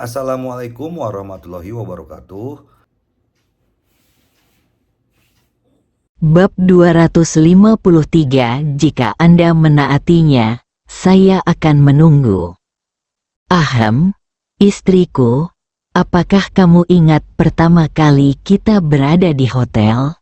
Assalamualaikum warahmatullahi wabarakatuh. Bab 253. Jika Anda menaatinya, saya akan menunggu. Ahem, istriku, apakah kamu ingat pertama kali kita berada di hotel?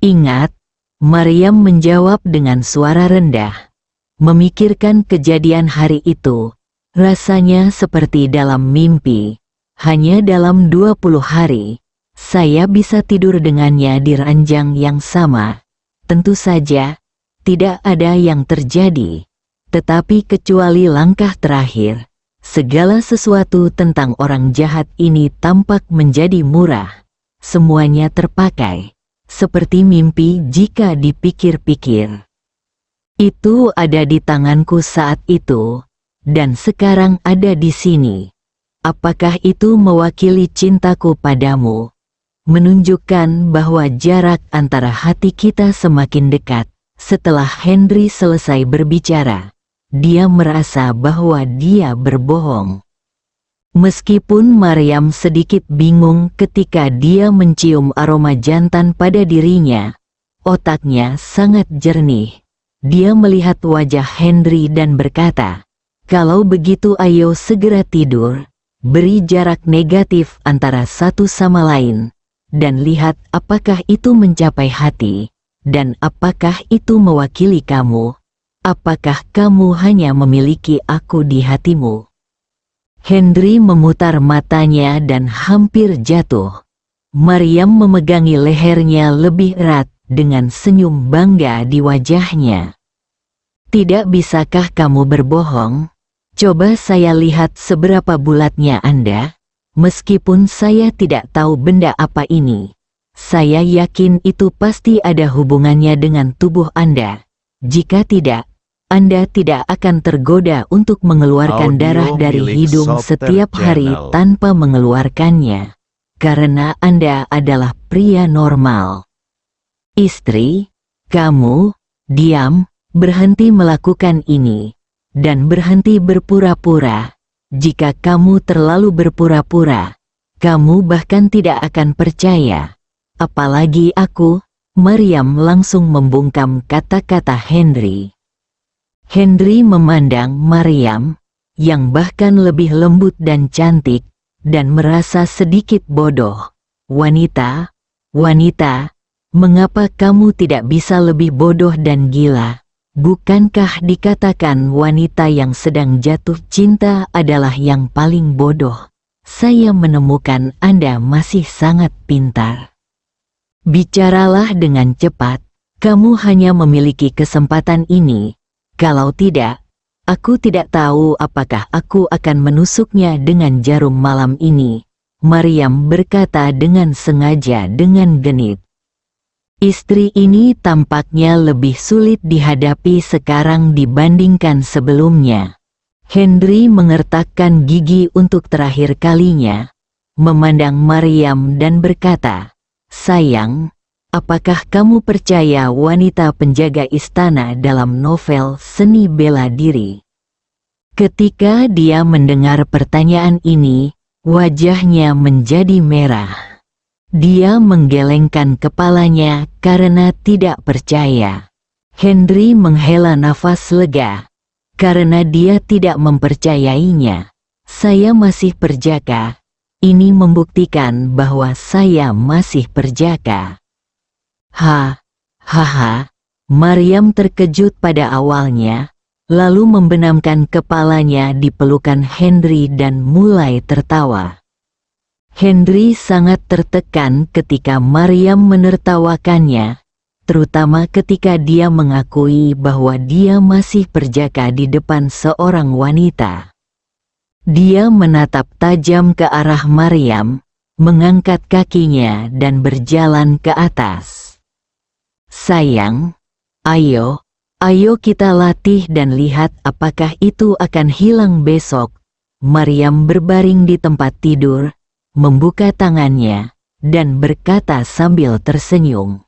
Ingat, Maryam menjawab dengan suara rendah. Memikirkan kejadian hari itu, rasanya seperti dalam mimpi. Hanya dalam 20 hari, saya bisa tidur dengannya di ranjang yang sama. Tentu saja, tidak ada yang terjadi. Tetapi kecuali langkah terakhir, segala sesuatu tentang orang jahat ini tampak menjadi murah. Semuanya terpakai, seperti mimpi jika dipikir-pikir. Itu ada di tanganku saat itu, dan sekarang ada di sini. Apakah itu mewakili cintaku padamu? Menunjukkan bahwa jarak antara hati kita semakin dekat. Setelah Henry selesai berbicara, dia merasa bahwa dia berbohong. Meskipun Maryam sedikit bingung ketika dia mencium aroma jantan pada dirinya, otaknya sangat jernih. Dia melihat wajah Henry dan berkata, "Kalau begitu ayo segera tidur, beri jarak negatif antara satu sama lain, dan lihat apakah itu mencapai hati, dan apakah itu mewakili kamu, apakah kamu hanya memiliki aku di hatimu." Henry memutar matanya dan hampir jatuh. Maryam memegangi lehernya lebih erat dengan senyum bangga di wajahnya. "Tidak bisakah kamu berbohong? Coba saya lihat seberapa bulatnya Anda. Meskipun saya tidak tahu benda apa ini, saya yakin itu pasti ada hubungannya dengan tubuh Anda. Jika tidak, Anda tidak akan tergoda untuk mengeluarkan darah dari hidung setiap hari tanpa mengeluarkannya, karena Anda adalah pria normal." "Istri, kamu, diam, berhenti melakukan ini, dan berhenti berpura-pura. Jika kamu terlalu berpura-pura, kamu bahkan tidak akan percaya. Apalagi aku." Maryam langsung membungkam kata-kata Henry. Henry memandang Maryam, yang bahkan lebih lembut dan cantik, dan merasa sedikit bodoh. Wanita, mengapa kamu tidak bisa lebih bodoh dan gila? Bukankah dikatakan wanita yang sedang jatuh cinta adalah yang paling bodoh? Saya menemukan Anda masih sangat pintar. Bicaralah dengan cepat, kamu hanya memiliki kesempatan ini. Kalau tidak, aku tidak tahu apakah aku akan menusuknya dengan jarum malam ini." Maryam berkata dengan sengaja dengan genit. Istri ini tampaknya lebih sulit dihadapi sekarang dibandingkan sebelumnya. Henry mengertakkan gigi untuk terakhir kalinya, memandang Maryam dan berkata, "Sayang, apakah kamu percaya wanita penjaga istana dalam novel seni bela diri?" Ketika dia mendengar pertanyaan ini, wajahnya menjadi merah. Dia menggelengkan kepalanya karena tidak percaya. Henry menghela nafas lega, karena dia tidak mempercayainya. "Saya masih perjaka. Ini membuktikan bahwa saya masih perjaka." Hahaha. Maryam terkejut pada awalnya, lalu membenamkan kepalanya di pelukan Henry dan mulai tertawa. Henry sangat tertekan ketika Maryam menertawakannya, terutama ketika dia mengakui bahwa dia masih perjaka di depan seorang wanita. Dia menatap tajam ke arah Maryam, mengangkat kakinya dan berjalan ke atas. "Sayang, ayo kita latih dan lihat apakah itu akan hilang besok." Maryam berbaring di tempat tidur, membuka tangannya, dan berkata sambil tersenyum.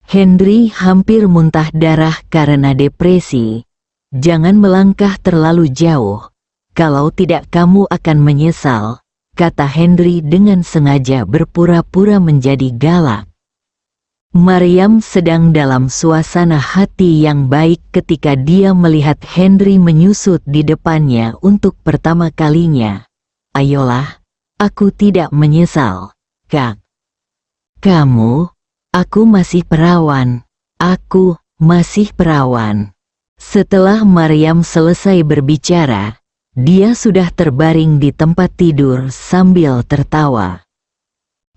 Henry hampir muntah darah karena depresi. "Jangan melangkah terlalu jauh. Kalau tidak kamu akan menyesal, kata Henry dengan sengaja berpura-pura menjadi galak. Maryam sedang dalam suasana hati yang baik ketika dia melihat Henry menyusut di depannya untuk pertama kalinya. Ayolah, aku tidak menyesal, Kak. Kamu, aku masih perawan. Aku masih perawan. Setelah Maryam selesai berbicara, dia sudah terbaring di tempat tidur sambil tertawa.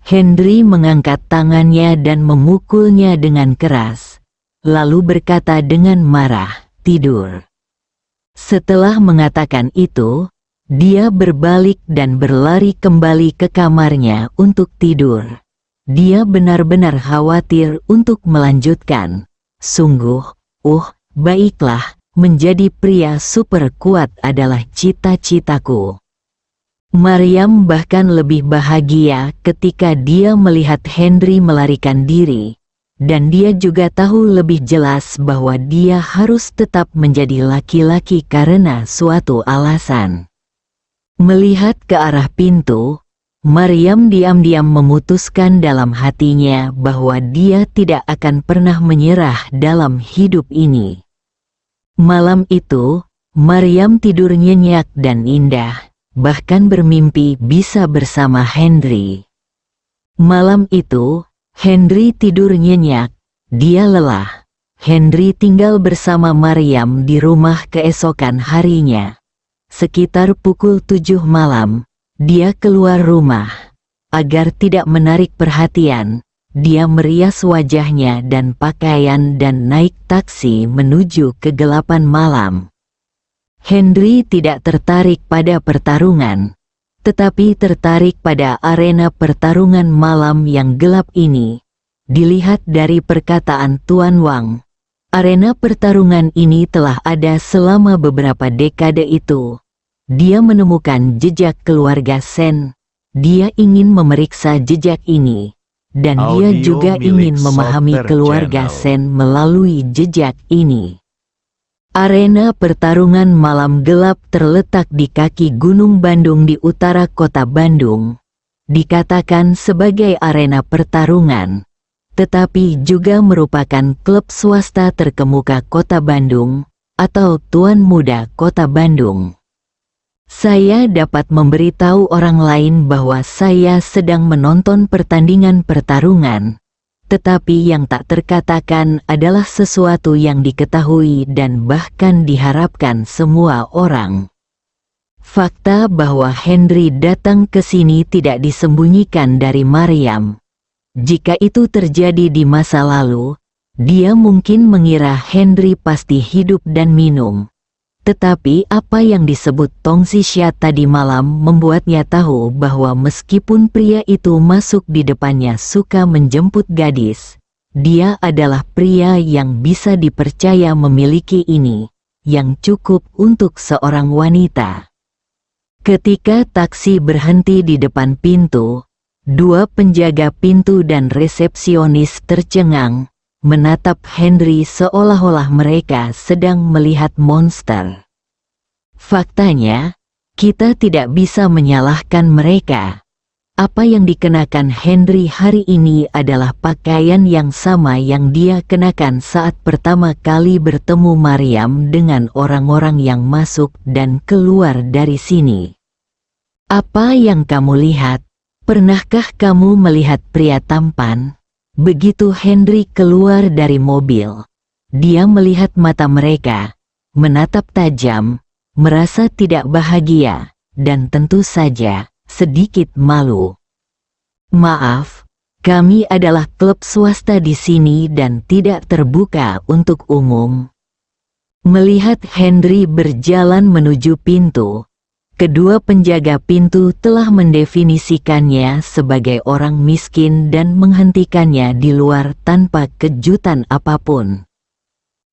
Henry mengangkat tangannya dan memukulnya dengan keras, lalu berkata dengan marah, "Tidur." Setelah mengatakan itu, dia berbalik dan berlari kembali ke kamarnya untuk tidur. Dia benar-benar khawatir untuk melanjutkan. Sungguh, baiklah, menjadi pria super kuat adalah cita-citaku. Maryam bahkan lebih bahagia ketika dia melihat Henry melarikan diri, dan dia juga tahu lebih jelas bahwa dia harus tetap menjadi laki-laki karena suatu alasan. Melihat ke arah pintu, Maryam diam-diam memutuskan dalam hatinya bahwa dia tidak akan pernah menyerah dalam hidup ini. Malam itu, Maryam tidur nyenyak dan indah. Bahkan bermimpi bisa bersama Henry. Malam itu, Henry tidur nyenyak, dia lelah. Henry tinggal bersama Maryam di rumah keesokan harinya. Sekitar pukul 7 malam, dia keluar rumah. Agar tidak menarik perhatian, dia merias wajahnya dan pakaian dan naik taksi menuju kegelapan malam. Henry tidak tertarik pada pertarungan, tetapi tertarik pada arena pertarungan malam yang gelap ini. Dilihat dari perkataan Tuan Wang, arena pertarungan ini telah ada selama beberapa dekade itu. Dia menemukan jejak keluarga Sen. Dia ingin memeriksa jejak ini, dan dia juga ingin memahami keluarga Sen melalui jejak ini. Arena pertarungan malam gelap terletak di kaki Gunung Bandung di utara kota Bandung. Dikatakan sebagai arena pertarungan, tetapi juga merupakan klub swasta terkemuka kota Bandung, atau Tuan Muda Kota Bandung. Saya dapat memberitahu orang lain bahwa saya sedang menonton pertandingan pertarungan. Tetapi yang tak terkatakan adalah sesuatu yang diketahui dan bahkan diharapkan semua orang. Fakta bahwa Henry datang ke sini tidak disembunyikan dari Maryam. Jika itu terjadi di masa lalu, dia mungkin mengira Henry pasti hidup dan minum. Tetapi apa yang disebut Tongsisha tadi malam membuatnya tahu bahwa meskipun pria itu masuk di depannya suka menjemput gadis, dia adalah pria yang bisa dipercaya memiliki ini, yang cukup untuk seorang wanita. Ketika taksi berhenti di depan pintu, dua penjaga pintu dan resepsionis tercengang, menatap Henry seolah-olah mereka sedang melihat monster. Faktanya, kita tidak bisa menyalahkan mereka. Apa yang dikenakan Henry hari ini adalah pakaian yang sama yang dia kenakan saat pertama kali bertemu Maryam dengan orang-orang yang masuk dan keluar dari sini. Apa yang kamu lihat? Pernahkah kamu melihat pria tampan? Begitu Henry keluar dari mobil, dia melihat mata mereka, menatap tajam, merasa tidak bahagia, dan tentu saja sedikit malu. Maaf, kami adalah klub swasta di sini dan tidak terbuka untuk umum. Melihat Henry berjalan menuju pintu, kedua penjaga pintu telah mendefinisikannya sebagai orang miskin dan menghentikannya di luar tanpa kejutan apapun.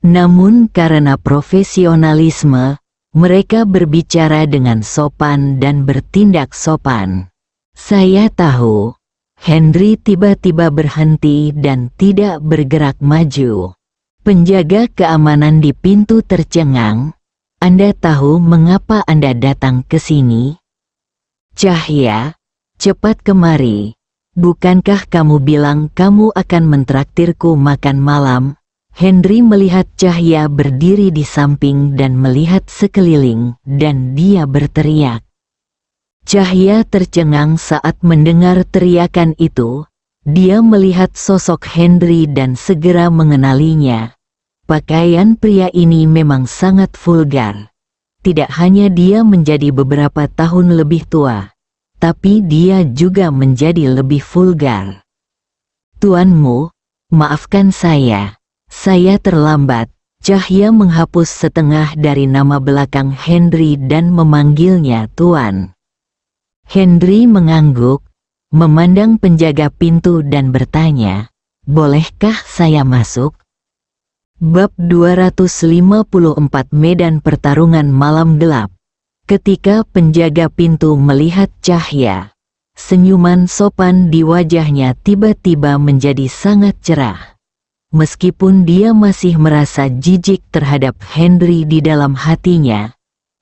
Namun karena profesionalisme, mereka berbicara dengan sopan dan bertindak sopan. Saya tahu. Henry tiba-tiba berhenti dan tidak bergerak maju. Penjaga keamanan di pintu tercengang. Anda tahu mengapa Anda datang ke sini? Cahya, cepat kemari. Bukankah kamu bilang kamu akan mentraktirku makan malam? Henry melihat Cahya berdiri di samping dan melihat sekeliling, dan dia berteriak. Cahya tercengang saat mendengar teriakan itu. Dia melihat sosok Henry dan segera mengenalinya. Pakaian pria ini memang sangat vulgar. Tidak hanya dia menjadi beberapa tahun lebih tua, tapi dia juga menjadi lebih vulgar. Tuanmu, maafkan saya terlambat. Cahya menghapus setengah dari nama belakang Henry dan memanggilnya Tuan. Henry mengangguk, memandang penjaga pintu dan bertanya, "Bolehkah saya masuk?" Bab 254 Medan Pertarungan Malam Gelap. Ketika penjaga pintu melihat Cahya, senyuman sopan di wajahnya tiba-tiba menjadi sangat cerah. Meskipun dia masih merasa jijik terhadap Henry di dalam hatinya,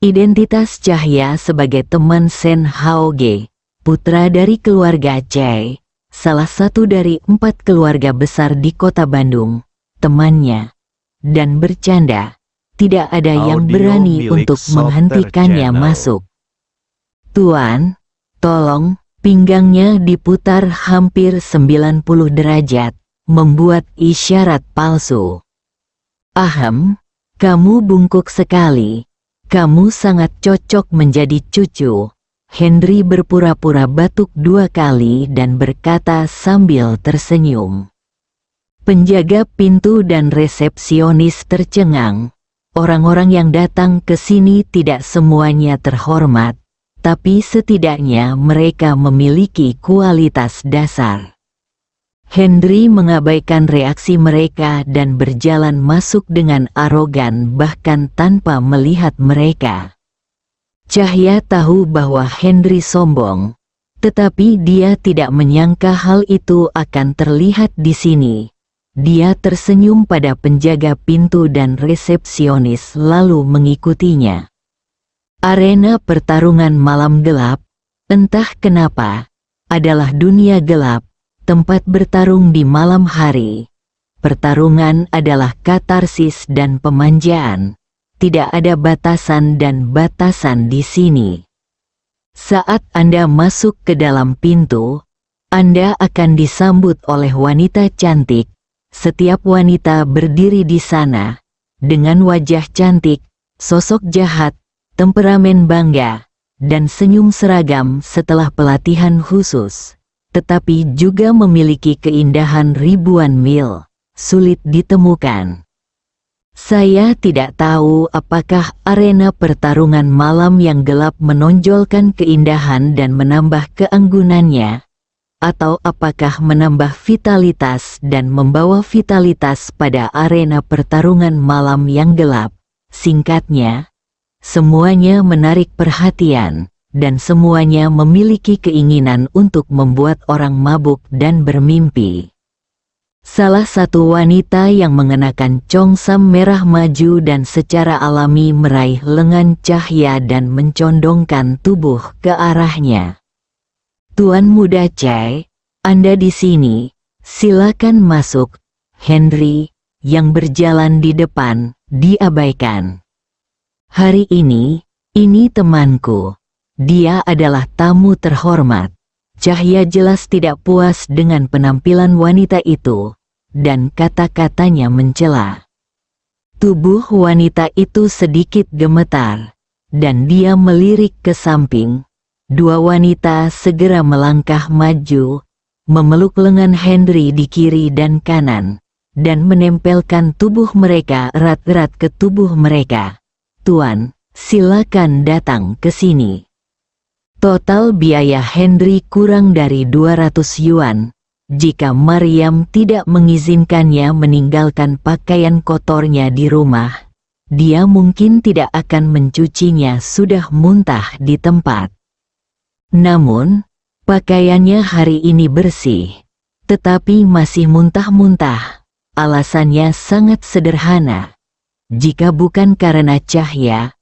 identitas Cahya sebagai teman Sen Haoge, putra dari keluarga Chai, salah satu dari 4 keluarga besar di kota Bandung, temannya, dan bercanda, tidak ada yang berani untuk menghentikannya masuk. "Tuan, tolong," pinggangnya diputar hampir 90 derajat, membuat isyarat palsu. "Ahem, kamu bungkuk sekali. Kamu sangat cocok menjadi cucu." Henry berpura-pura batuk 2 kali dan berkata sambil tersenyum. Penjaga pintu dan resepsionis tercengang. Orang-orang yang datang ke sini tidak semuanya terhormat, tapi setidaknya mereka memiliki kualitas dasar. Henry mengabaikan reaksi mereka dan berjalan masuk dengan arogan bahkan tanpa melihat mereka. Cahya tahu bahwa Henry sombong, tetapi dia tidak menyangka hal itu akan terlihat di sini. Dia tersenyum pada penjaga pintu dan resepsionis lalu mengikutinya. Arena pertarungan malam gelap, entah kenapa, adalah dunia gelap, tempat bertarung di malam hari. Pertarungan adalah katarsis dan pemanjaan. Tidak ada batasan dan batasan di sini. Saat Anda masuk ke dalam pintu, Anda akan disambut oleh wanita cantik. Setiap wanita berdiri di sana, dengan wajah cantik, sosok jahat, temperamen bangga, dan senyum seragam setelah pelatihan khusus, tetapi juga memiliki keindahan ribuan mil, sulit ditemukan. Saya tidak tahu apakah arena pertarungan malam yang gelap menonjolkan keindahan dan menambah keanggunannya, atau apakah menambah vitalitas dan membawa vitalitas pada arena pertarungan malam yang gelap. Singkatnya, semuanya menarik perhatian, dan semuanya memiliki keinginan untuk membuat orang mabuk dan bermimpi. Salah satu wanita yang mengenakan congsam merah maju dan secara alami meraih lengan Cahya dan mencondongkan tubuh ke arahnya. "Tuan muda Chai, Anda di sini, silakan masuk." Henry, yang berjalan di depan, diabaikan. "Hari ini temanku. Dia adalah tamu terhormat." Cahya jelas tidak puas dengan penampilan wanita itu, dan kata-katanya mencela. Tubuh wanita itu sedikit gemetar, dan dia melirik ke samping. 2 wanita segera melangkah maju, memeluk lengan Henry di kiri dan kanan, dan menempelkan tubuh mereka erat-erat ke tubuh mereka. "Tuan, silakan datang ke sini." Total biaya Henry kurang dari 200 yuan. Jika Mariam tidak mengizinkannya meninggalkan pakaian kotornya di rumah, dia mungkin tidak akan mencucinya sudah muntah di tempat. Namun, pakaiannya hari ini bersih, tetapi masih muntah-muntah. Alasannya sangat sederhana. Jika bukan karena Cahya,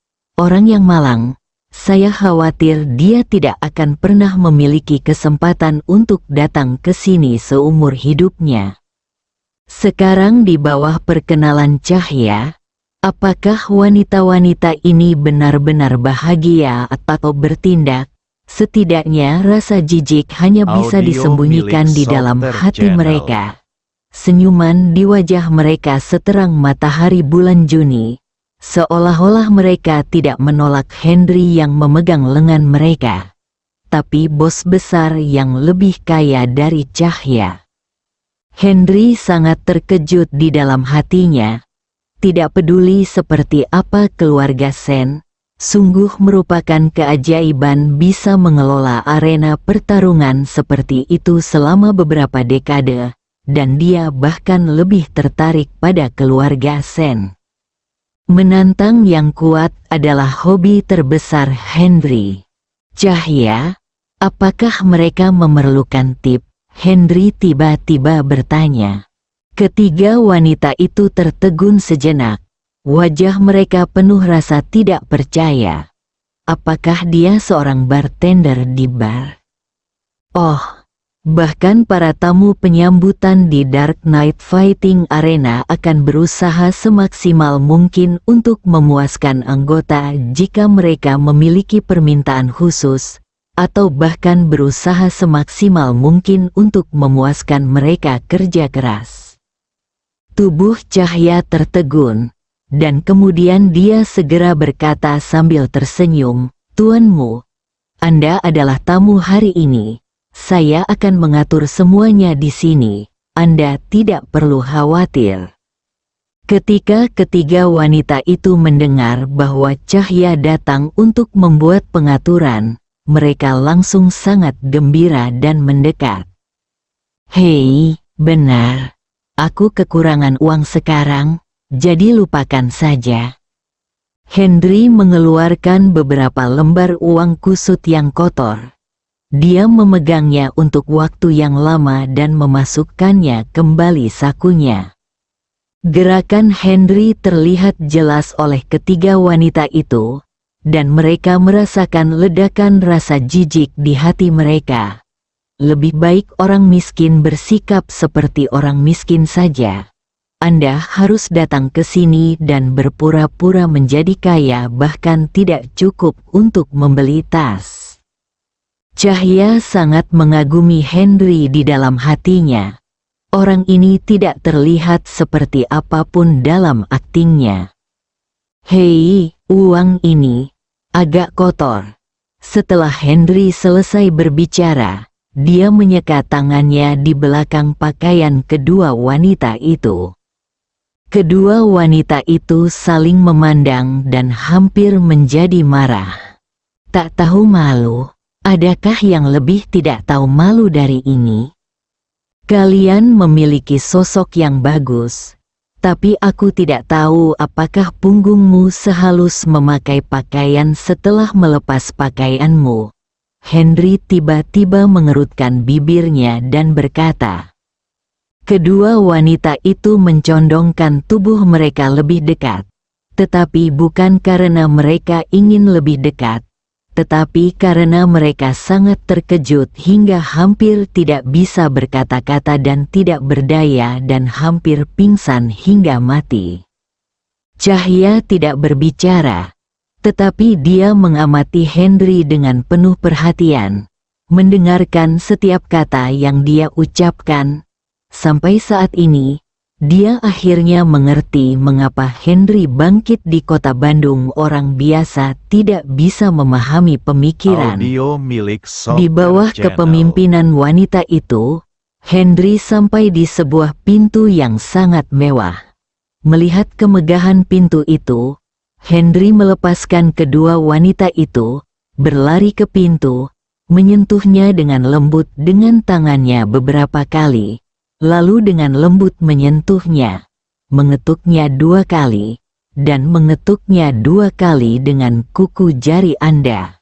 orang yang malang. Saya khawatir dia tidak akan pernah memiliki kesempatan untuk datang ke sini seumur hidupnya. Sekarang di bawah perkenalan Cahya, apakah wanita-wanita ini benar-benar bahagia atau bertindak? Setidaknya rasa jijik hanya bisa Audio disembunyikan milik di dalam Solter hati Channel. mereka. Senyuman di wajah mereka seterang matahari bulan Juni, seolah-olah mereka tidak menolak Henry yang memegang lengan mereka, tapi bos besar yang lebih kaya dari Cahya. Henry sangat terkejut di dalam hatinya. Tidak peduli seperti apa keluarga Sen, sungguh merupakan keajaiban bisa mengelola arena pertarungan seperti itu selama beberapa dekade, dan dia bahkan lebih tertarik pada keluarga Sen. Menantang yang kuat adalah hobi terbesar Henry. Cahya, apakah mereka memerlukan tip? Henry tiba-tiba bertanya. Ketiga wanita itu tertegun sejenak. Wajah mereka penuh rasa tidak percaya. Apakah dia seorang bartender di bar? Oh, bahkan para tamu penyambutan di Dark Knight Fighting Arena akan berusaha semaksimal mungkin untuk memuaskan anggota jika mereka memiliki permintaan khusus, atau bahkan berusaha semaksimal mungkin untuk memuaskan mereka kerja keras. Tubuh Cahya tertegun. Dan kemudian dia segera berkata sambil tersenyum, "Tuanmu, Anda adalah tamu hari ini. Saya akan mengatur semuanya di sini. Anda tidak perlu khawatir." Ketika ketiga wanita itu mendengar bahwa Cahya datang untuk membuat pengaturan, mereka langsung sangat gembira dan mendekat. "Hei, benar. Aku kekurangan uang sekarang. Jadi lupakan saja." Henry mengeluarkan beberapa lembar uang kusut yang kotor. Dia memegangnya untuk waktu yang lama dan memasukkannya kembali sakunya. Gerakan Henry terlihat jelas oleh ketiga wanita itu, dan mereka merasakan ledakan rasa jijik di hati mereka. Lebih baik orang miskin bersikap seperti orang miskin saja. Anda harus datang ke sini dan berpura-pura menjadi kaya bahkan tidak cukup untuk membeli tas. Cahya sangat mengagumi Henry di dalam hatinya. Orang ini tidak terlihat seperti apapun dalam aktingnya. "Hei, uang ini agak kotor." Setelah Henry selesai berbicara, dia menyekat tangannya di belakang pakaian kedua wanita itu. Kedua wanita itu saling memandang dan hampir menjadi marah. "Tak tahu malu? Adakah yang lebih tidak tahu malu dari ini? Kalian memiliki sosok yang bagus, tapi aku tidak tahu apakah punggungmu sehalus memakai pakaian setelah melepas pakaianmu." Henry tiba-tiba mengerutkan bibirnya dan berkata. Kedua wanita itu mencondongkan tubuh mereka lebih dekat, tetapi bukan karena mereka ingin lebih dekat, tetapi karena mereka sangat terkejut hingga hampir tidak bisa berkata-kata dan tidak berdaya dan hampir pingsan hingga mati. Cahya tidak berbicara, tetapi dia mengamati Henry dengan penuh perhatian, mendengarkan setiap kata yang dia ucapkan. Sampai saat ini, dia akhirnya mengerti mengapa Henry bangkit di kota Bandung orang biasa tidak bisa memahami pemikiran. Audio milik Solter Di bawah Channel. kepemimpinan wanita itu, Henry sampai di sebuah pintu yang sangat mewah. Melihat kemegahan pintu itu, Henry melepaskan kedua wanita itu, berlari ke pintu, menyentuhnya dengan lembut dengan tangannya beberapa kali. Lalu dengan lembut menyentuhnya, mengetuknya 2 kali, dan mengetuknya 2 kali dengan kuku jari Anda.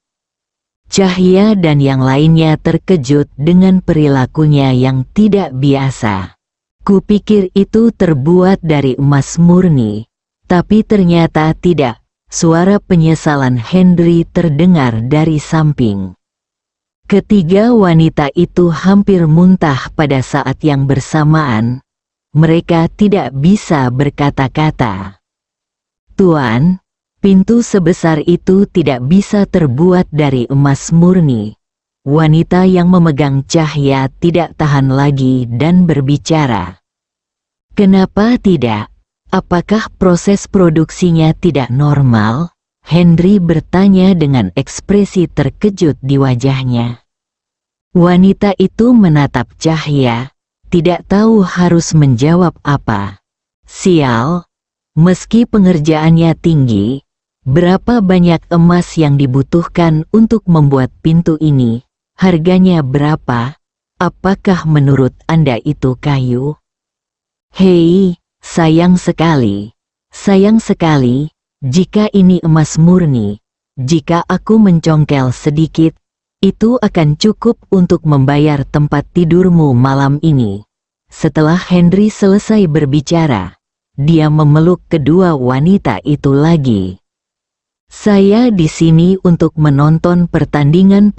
Cahya dan yang lainnya terkejut dengan perilakunya yang tidak biasa. Kupikir itu terbuat dari emas murni, tapi ternyata tidak. suara penyesalan Henry terdengar dari samping. Ketiga wanita itu hampir muntah pada saat yang bersamaan. Mereka tidak bisa berkata-kata. "Tuan, pintu sebesar itu tidak bisa terbuat dari emas murni." Wanita yang memegang cahaya tidak tahan lagi dan berbicara. "Kenapa tidak? Apakah proses produksinya tidak normal?" Henry bertanya dengan ekspresi terkejut di wajahnya. Wanita itu menatap cahaya, tidak tahu harus menjawab apa. Sial, meski pengerjaannya tinggi, berapa banyak emas yang dibutuhkan untuk membuat pintu ini? Harganya berapa? Apakah menurut Anda itu kayu? Hei, sayang sekali. Sayang sekali. Jika ini emas murni, jika aku mencongkel sedikit, itu akan cukup untuk membayar tempat tidurmu malam ini. Setelah Henry selesai berbicara, dia memeluk kedua wanita itu lagi. "Saya di sini untuk menonton pertandingan.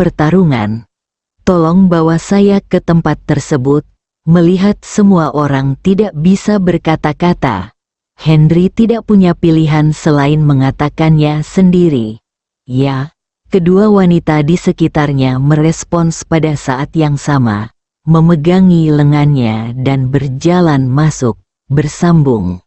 Tolong bawa saya ke tempat tersebut." Melihat semua orang tidak bisa berkata-kata, Henry tidak punya pilihan selain mengatakannya sendiri. Ya, kedua wanita di sekitarnya merespons pada saat yang sama, memegangi lengannya dan berjalan masuk, bersambung.